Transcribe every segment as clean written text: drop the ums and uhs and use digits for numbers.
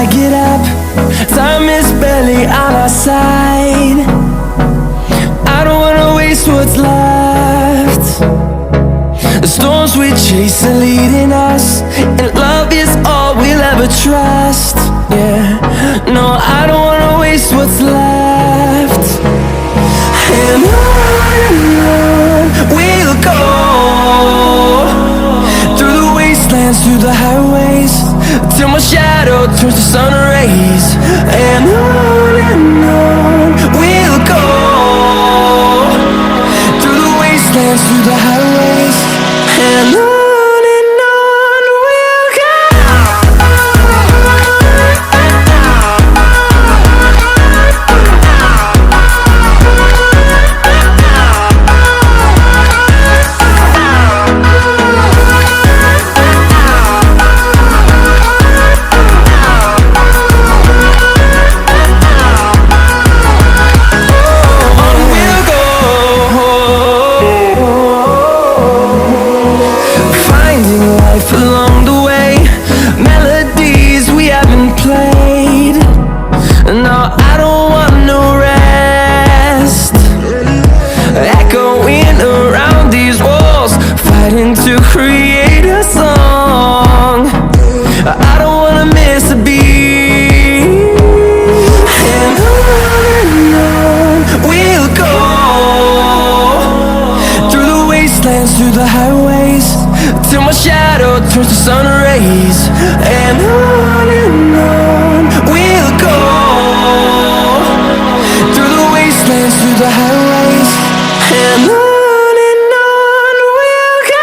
I get up. Time is barely on our side. I don't wanna waste what's left. The storms we chase are leading us, and love is all we'll ever trust. Yeah, no, I don't wanna waste what's left. And on we'll go, through the wastelands, through the highways, till my shadow turns to sun rays. And on we'll go, through the wastelands, through the highways, and on we'll go. Along the way, melodies we haven't played. No, I don't want no rest. Echoing around these walls, fighting to create a song. I don't wanna miss a beat. And on we'll go, through the wastelands, through the highways, till my shadow turns to sun rays. And on we'll go, through the wastelands, through the highways, and on we'll go.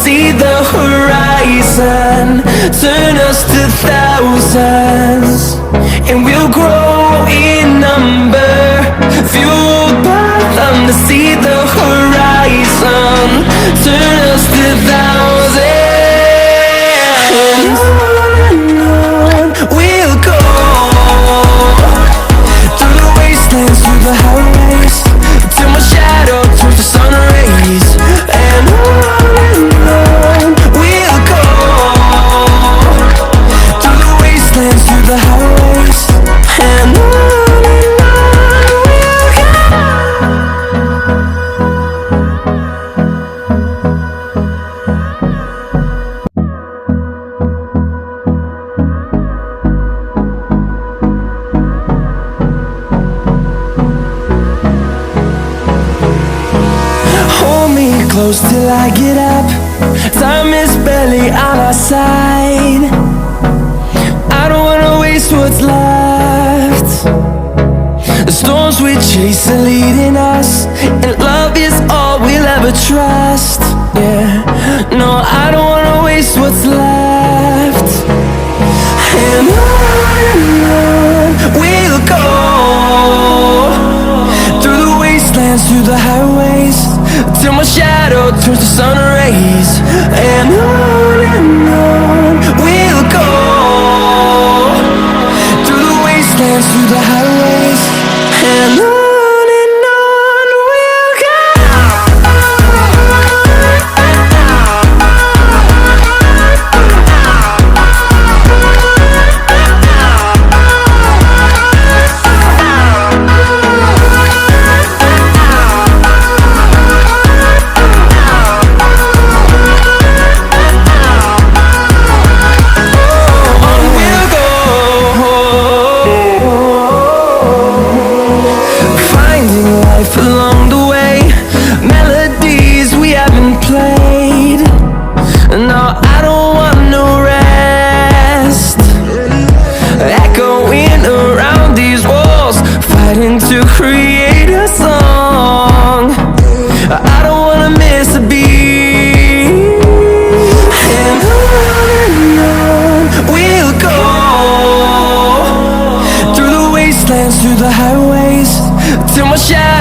See the horizon turn us to thousands, and we'll grow in number, fueled by them to see the horizon turn us to thousands. And on we'll go, through the wastelands, through the highways, till my shadow turns to sun rays. And on we'll go, through the wastelands, through the highways, and on we'll go. Hold me close till I get up. Time is barely on our side. I don't wanna waste what's left. The storms we chase are leading us, and love is all we'll ever trust. Yeah, no, I don't wanna waste what's left. And on we'll go, through the wastelands, through the highways, till my shadow turns to sun rays. And on we'll go, through the wastelands, through the highways, and on we'll go. through the highways till my shadow